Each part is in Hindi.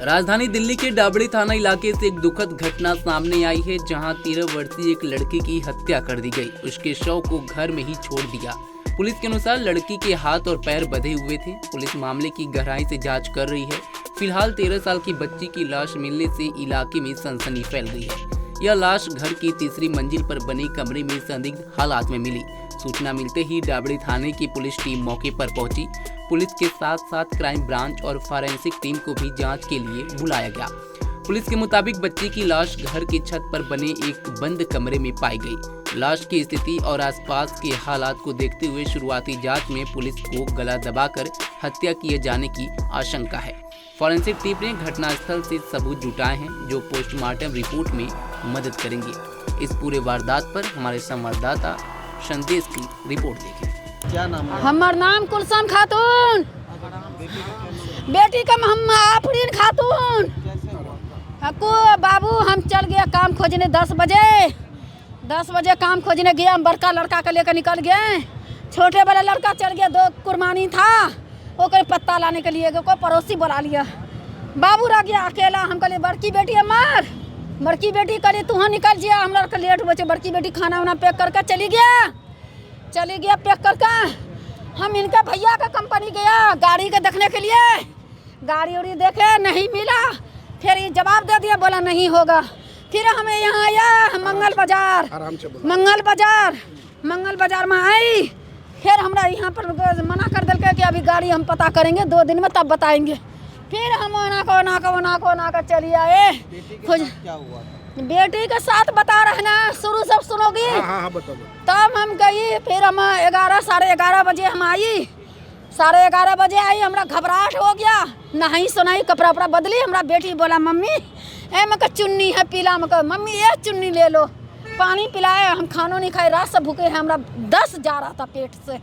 राजधानी दिल्ली के डाबड़ी थाना इलाके से एक दुखद घटना सामने आई है, जहां 13 वर्षीय एक लड़की की हत्या कर दी गई। उसके शव को घर में ही छोड़ दिया। पुलिस के अनुसार लड़की के हाथ और पैर बंधे हुए थे। पुलिस मामले की गहराई से जांच कर रही है। फिलहाल 13 साल की बच्ची की लाश मिलने से इलाके में सनसनी फैल गई है। यह लाश घर की तीसरी मंजिल पर बने कमरे में संदिग्ध हालात में मिली। सूचना मिलते ही डाबड़ी थाने की पुलिस टीम मौके पर पहुंची। पुलिस के साथ साथ क्राइम ब्रांच और फॉरेंसिक टीम को भी जांच के लिए बुलाया गया। पुलिस के मुताबिक बच्ची की लाश घर की छत पर बने एक बंद कमरे में पाई गई। लाश की स्थिति और आसपास के हालात को देखते हुए शुरुआती जांच में पुलिस को गला दबाकर हत्या किए जाने की आशंका है। फॉरेंसिक टीम ने घटनास्थल से सबूत जुटाए हैं, जो पोस्टमार्टम रिपोर्ट में मदद करेंगे। इस पूरे वारदात पर हमारे संवाददाता संदेश की रिपोर्ट देखें। क्या नाम है? हमार नाम कुलसन खातून, बेटी का मोहम्मद आफरीन खातून। हकू बाबू हम चल गया काम खोजने 10 बजे काम खोजने गया। हम बड़का लड़का का लेकर निकल गए। छोटे वाला लड़का चल गया, 2 कुर्बानी था, वो कोई पत्ता लाने के लिए कोई पड़ोसी बुला लिया। बाबू रह गया अकेला। हम कहले बड़की बेटी हमार, बड़की बेटी कहली तू निकल जिया, हम लड़का लेट हुए। बड़की बेटी खाना वाना पैक करके चली गया पैक करके। हम इनका भैया का कंपनी गया गाड़ी के देखने के लिए। गाड़ी उड़ी देखे नहीं मिला, फिर ये जवाब दे दिया, बोला नहीं होगा। फिर हमें यहाँ आया मंगल बाजार में आई। फिर हमरा यहाँ पर मना कर दिल कि अभी गाड़ी हम पता करेंगे 2 दिन में, तब बताएंगे। फिर हम ओना को चली आए। क्या हुआ? बेटी के साथ बता रहे ना, शुरू सब सुनोगी। हाँ, बताओ। तब हम गई, फिर हम 11-11:30 बजे हम आई। 11:30 बजे आई, हमरा घबराहट हो गया। नहीं सुनाई, कपड़ा उपड़ा बदली। हमरा बेटी बोला मम्मी ए मका चुन्नी है पीला, मका मम्मी ये चुन्नी ले लो। पानी पिलाए, हम खानों नहीं खाए, रात से भूखे हैं। हमरा 10 जा रहा था पेट से,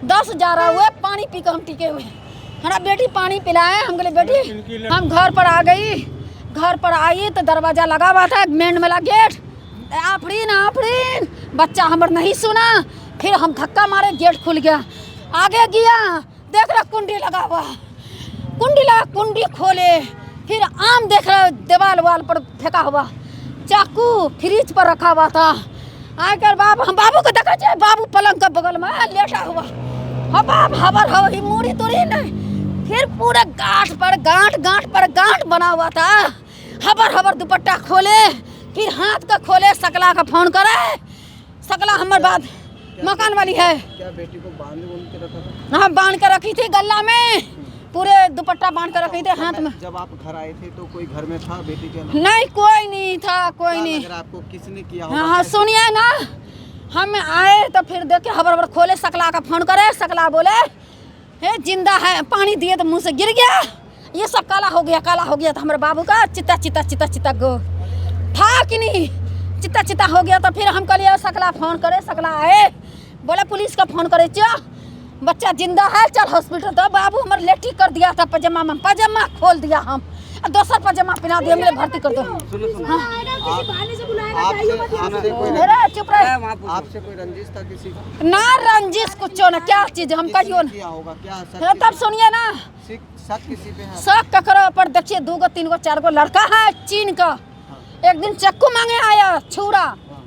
10 जा रहा हुआ, पानी पी कर हम टिके हुए। हमारा बेटी पानी पिलाए। हम बोले बेटी, हम घर पर आ गई। घर पर आई तो दरवाजा लगा हुआ था, मेन वाला गेट। आफरीन बच्चा हमार नहीं सुना। फिर हम धक्का मारे, गेट खुल गया। आगे गया, देख रहा कुंडी लगा हुआ, कुंडी खोले। फिर आम देख रहा दीवार वाल पर फेंका हुआ, चाकू फ्रिज पर रखा हुआ था। आकर हम बाबू को देखा चाहिए, बाबू पलंग के बगल में लेटा हुआ। हबर मूड़ी तोड़ी नहीं। फिर पूरे गांठ पर गांठ बना हुआ था। हबर दुपट्टा खोले, फिर हाथ का खोले, सकला का फोन करे। सकला हमारे बाद मकान वाली है। क्या बेटी को बांध के रखा था? हाँ, बांध कर रखी थी गला में, पूरे दुपट्टा बांध कर रखी थी हाथ में। जब आप घर आए थे तो कोई घर में था बेटी के? नहीं, कोई नहीं था, कोई नहीं। आपको किसने किया? हाँ, सुनिए ना, हम आए तो फिर देखे हबर खोले, सकला का फोन करे। सकला बोले हे जिंदा है, पानी दिए तो मुंह से गिर गया। ये सब काला हो गया तो हमारे बाबू का चिता गो था कि नहीं, चिता हो गया। तो फिर हम कहलिए सकला फोन करे। सकला आए, बोले पुलिस का फोन करे, बच्चा जिंदा है, चल हॉस्पिटल। तो बाबू हमारे लेटी कर दिया था, पजामा खोल दिया, हम दूसरा पजामा पहना दिया, मेरे भर्ती कर दो। चुप रहे। आपसे कोई रंजिश था किसी का? ना रंजिश कुछ ना, क्या चीज हम कहियो किया होगा क्या? तब सुनिए ना, शक किसी पे है? शक ककरो पर देखिए, 2 3 4 लड़का है चीन का। एक दिन चक्कू मांगे आया, छुरा।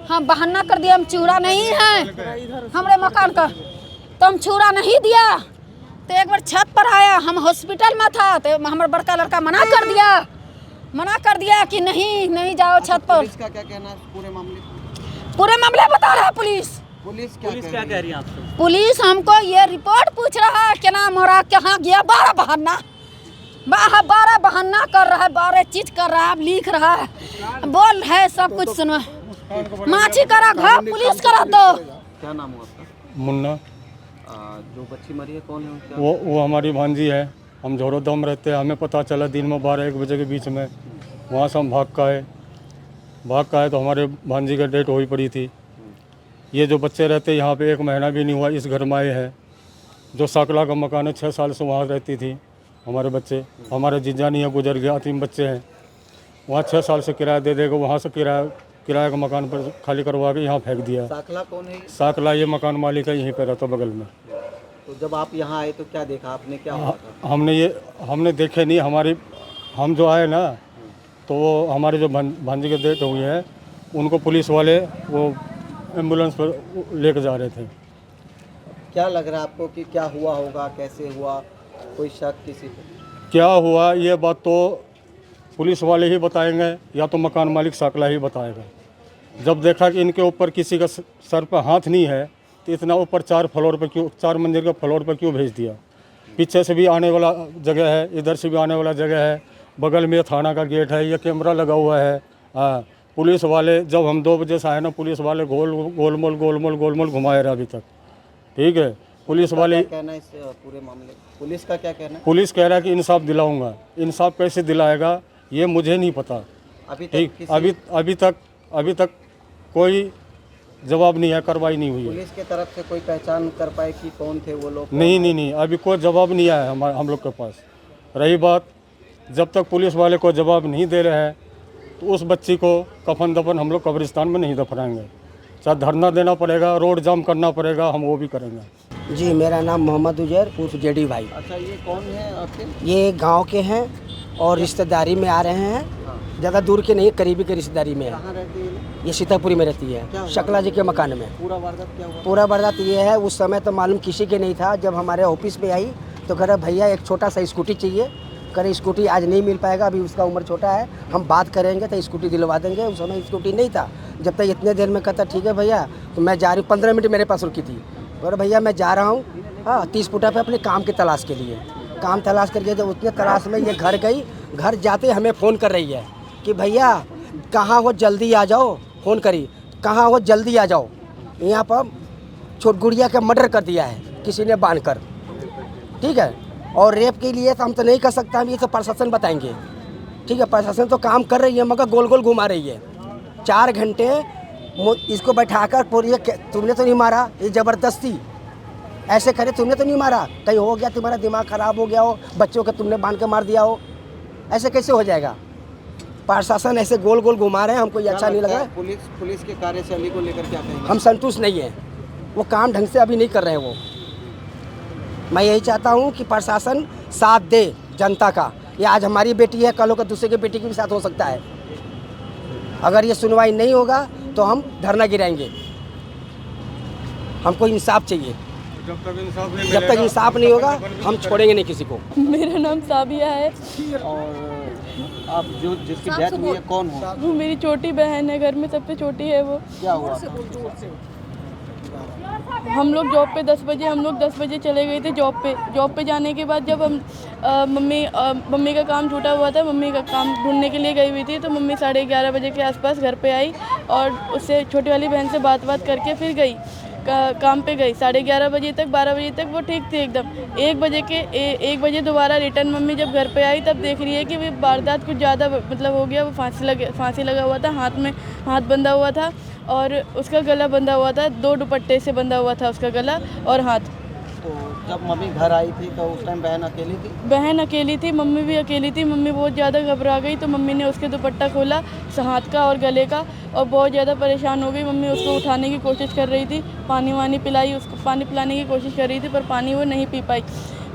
हम बहाना कर दिया, हम छुरा नहीं है हमारे मकान का, तो हम छुरा नहीं दिया। तो एक बार छत पर आया, हम हॉस्पिटल में था, तो हमारा बड़का लड़का मना कर दिया कि नहीं जाओ छत पर। पुलिस का क्या कहना है पूरे मामले बता रहा है पुलिस क्या कह रही है आपसे? पुलिस हमको ये रिपोर्ट पूछ रहा है, क्या नाम हो रहा, कहाँ गया। 12 बहाना कर रहा है, 12 चीज कर रहा है, लिख रहा है, बोल है, सब कुछ सुनो। माची करा घर, पुलिस करा दो। क्या नाम हुआ आपका? मुन्ना। जो बच्ची मरी है कौन है? वो हमारी भांजी है। हम झोरोदम रहते हैं। हमें पता चला दिन में 12-1 बजे के बीच में। वहाँ से हम भाग का आए तो हमारे भांजी का डेट हुई पड़ी थी। ये जो बच्चे रहते यहाँ पे 1 महीना भी नहीं हुआ इस घर में आए हैं। जो साकला का मकान है, 6 साल से वहाँ रहती थी हमारे बच्चे। हमारे जीजा नहीं है, गुजर गया, 3 बच्चे हैं। वहाँ 6 साल से किराया दे देगा, वहाँ से किराया का मकान पर खाली करवा के यहाँ फेंक दिया। साकला कौन है? साकला ये मकान मालिक है, यहीं पर रहता बगल में। तो जब आप यहाँ आए तो क्या देखा आपने, क्या हुआ था? हमने देखे नहीं, हमारी हम जो आए ना तो वो हमारे जो भांजी के डेथ हुई है उनको पुलिस वाले वो एम्बुलेंस पर लेकर जा रहे थे। क्या लग रहा है आपको कि क्या हुआ होगा, कैसे हुआ, कोई शक किसी पे? क्या हुआ ये बात तो पुलिस वाले ही बताएंगे या तो मकान मालिक साकला ही बताएगा। जब देखा कि इनके ऊपर किसी का सर पर हाथ नहीं है तो इतना ऊपर 4 फ्लोर पर क्यों, 4 मंजिल का फ्लोर पर क्यों भेज दिया। पीछे से भी आने वाला जगह है, इधर से भी आने वाला जगह है, बगल में थाना का गेट है, ये कैमरा लगा हुआ है। हाँ, पुलिस वाले जब हम 2 बजे से आए ना, पुलिस वाले गोलमोल घुमाए रहे अभी तक। ठीक है, पुलिस वाले क्या कहना है इस पूरे मामले, पुलिस का क्या कहना है? पुलिस कह रहा है कि इंसाफ दिलाऊंगा। इंसाफ कैसे दिलाएगा ये मुझे नहीं पता। ठीक, अभी तक कोई जवाब नहीं है, कार्रवाई नहीं हुई है। पुलिस की तरफ से कोई पहचान कर पाए कि कौन थे वो लोग? नहीं, अभी कोई जवाब नहीं आया हम लोग के पास। रही बात, जब तक पुलिस वाले को जवाब नहीं दे रहे हैं तो उस बच्ची को कफन दफन हम लोग कब्रिस्तान में नहीं दफनाएंगे। चाहे धरना देना पड़ेगा, रोड जाम करना पड़ेगा, हम वो भी करेंगे। जी, मेरा नाम मोहम्मद उजैर उर्फ जेडी भाई। अच्छा, ये कौन है आपके? ये गांव के हैं और रिश्तेदारी में आ रहे हैं। ज़्यादा दूर के नहीं, करीबी के रिश्तेदारी में है। कहाँ रहती है? ये सीतापुरी में रहती है, शकला जी के मकान में। पूरा वारदात क्या हुआ? पूरा वारदात ये है, उस समय तो मालूम किसी के नहीं था। जब हमारे ऑफिस में आई तो कह रहा भैया एक छोटा सा स्कूटी चाहिए। कह रहे स्कूटी आज नहीं मिल पाएगा, अभी उसका उम्र छोटा है, हम बात करेंगे तो स्कूटी दिलवा देंगे। उस समय स्कूटी नहीं था। जब तक इतने देर में कहता ठीक है भैया, तो मैं जा रही हूँ। 15 मिनट मेरे पास रुकी थी और भैया मैं जा रहा हूँ 30 फुटा पे अपने काम की तलाश के लिए। काम तलाश करके जब उतने तलाश में ये घर गई, घर जाते हमें फ़ोन कर रही है कि भैया कहाँ हो, जल्दी आ जाओ। फ़ोन करी, कहाँ हो, जल्दी आ जाओ, यहाँ पर छोट गुड़िया का मर्डर कर दिया है किसी ने बांध कर। ठीक है, और रेप के लिए तो हम तो नहीं कर सकते, हम ये तो प्रशासन बताएंगे। ठीक है, प्रशासन तो काम कर रही है मगर गोल गोल घुमा रही है। 4 घंटे इसको बैठाकर पूरी, तुमने तो नहीं मारा, ये ज़बरदस्ती ऐसे करे, तुमने तो नहीं मारा, कहीं हो गया तुम्हारा दिमाग ख़राब हो गया हो, बच्चों को तुमने बांध के मार दिया हो, ऐसे कैसे हो जाएगा। प्रशासन ऐसे गोल गोल घुमा रहे हैं, हमको ये अच्छा नहीं लगा। पुलिस के कार्यशैली को लेकर क्या कहेंगे? हम संतुष्ट नहीं हैं, वो काम ढंग से अभी नहीं कर रहे हैं वो। मैं यही चाहता हूँ कि प्रशासन साथ दे जनता का। ये आज हमारी बेटी है, कल को दूसरे की बेटी के भी साथ हो सकता है। अगर ये सुनवाई नहीं होगा तो हम धरना गिराएंगे। हमको इंसाफ चाहिए। जब तक इंसाफ नहीं होगा हम छोड़ेंगे नहीं किसी को। मेरा नाम साबिया है और आप जो जिसकी डेथ हुई है कौन हो? वो मेरी छोटी बहन है, घर में सबसे छोटी है वो। क्या हुआ? हम लोग जॉब पे 10 बजे चले गए थे जॉब पे जाने के बाद जब हम मम्मी का काम छूटा हुआ था, मम्मी का काम ढूंढने के लिए गई हुई थी, तो मम्मी 11:30 बजे के आसपास घर पे आई और उससे छोटी वाली बहन से बात करके फिर गई काम पे गई। 11:30 बजे तक 12 बजे तक वो ठीक थी एकदम। 1 बजे दोबारा रिटर्न मम्मी जब घर पे आई तब देख रही है कि वो वारदात कुछ ज़्यादा मतलब हो गया। वो फांसी लगा हुआ था, हाथ में हाथ बंधा हुआ था और उसका गला बंधा हुआ था, 2 दुपट्टे से बंधा हुआ था उसका गला और हाथ। तो जब मम्मी घर आई थी तो उस टाइम बहन अकेली थी? बहन अकेली थी, मम्मी भी अकेली थी। मम्मी बहुत ज़्यादा घबरा गई तो मम्मी ने उसके दुपट्टा खोला, हाथ का और गले का, और बहुत ज़्यादा परेशान हो गई। मम्मी उसको उठाने की कोशिश कर रही थी, पानी पिलाई, उसको पानी पिलाने की कोशिश कर रही थी पर पानी वो नहीं पी पाई।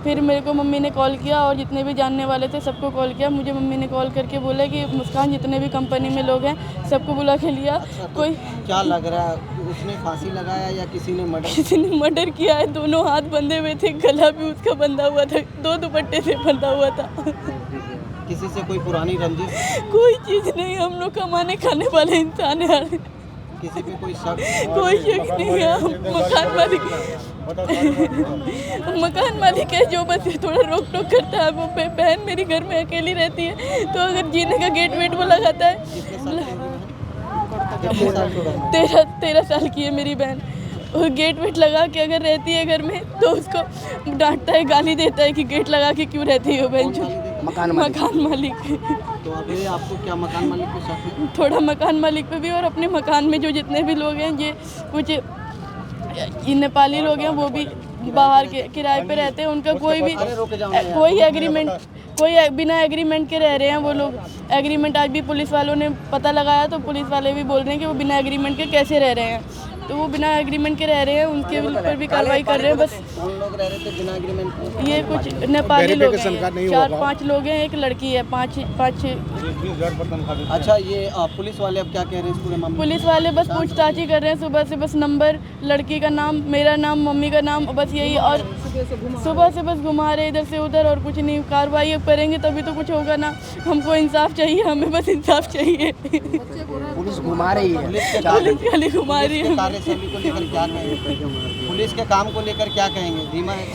फिर मेरे को मम्मी ने कॉल किया और जितने भी जानने वाले थे सबको कॉल किया। मुझे मम्मी ने कॉल करके बोला कि मुस्कान जितने भी कंपनी में लोग हैं सबको बुला के लिया। अच्छा, तो कोई क्या लग रहा है, उसने फांसी लगाया या किसी ने मर्डर? किसी ने मर्डर किया है। दोनों हाथ बंधे हुए थे, गला भी उसका बंधा हुआ था, 2 दुपट्टे से बंधा हुआ था। किसी से कोई पुरानी रंजिश? कोई चीज़ नहीं, हम लोग कमाने खाने वाले इंसान हैं। किसी पे कोई शक? कोई शक नहीं है। मकान मालिक है जो बस थोड़ा रोक टोक करता है। वो बहन मेरी घर में अकेली रहती है तो अगर जीने का गेट वेट वो लगाता है। 13 साल की है मेरी बहन। और गेट वेट लगा के अगर रहती है घर में तो उसको डांटता है, गाली देता है कि गेट लगा के क्यों रहती हो बहन। मकान मालिक। तो अभी आपको क्या मकान मालिक पे शक है? थोड़ा मकान मालिक पे भी और अपने मकान में जो जितने भी लोग हैं, ये कुछ ये नेपाली लोग हैं वो भी बाहर के किराए पे रहते हैं। उनका कोई कोई बिना एग्रीमेंट के रह रहे हैं वो लोग। एग्रीमेंट आज भी पुलिस वालों ने पता लगाया तो पुलिस वाले भी बोल रहे हैं कि वो बिना एग्रीमेंट के कैसे रह रहे हैं। तो वो बिना एग्रीमेंट के रह रहे हैं, उनके ऊपर भी कार्रवाई कर रहे हैं। बस कौन लोग रह रहे थे बिना एग्रीमेंट के? ये कुछ नेपाली लोग हैं, 4-5 लोग हैं, एक लड़की है, 5। अच्छा, ये पुलिस वाले अब क्या कह रहे हैं इस पूरे मामले में? पुलिस वाले बस पूछताछ ही कर रहे हैं सुबह से, बस नंबर, लड़की का नाम, मेरा नाम, मम्मी का नाम, बस यही। और सुबह से बस घुमा रहे इधर से उधर और कुछ नहीं। कार्रवाई अब करेंगे तभी तो कुछ होगा ना। हमको इंसाफ चाहिए, हमें बस इंसाफ चाहिए। पुलिस घुमा रही है, पुलिस खाली घुमा रही है। कार्यशैली को लेकर क्या कहेंगे? पुलिस के काम को लेकर क्या कहेंगे? धीमा है?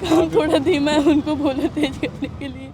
काम थोड़ा धीमा है, उनको बोलो तेज करने के लिए।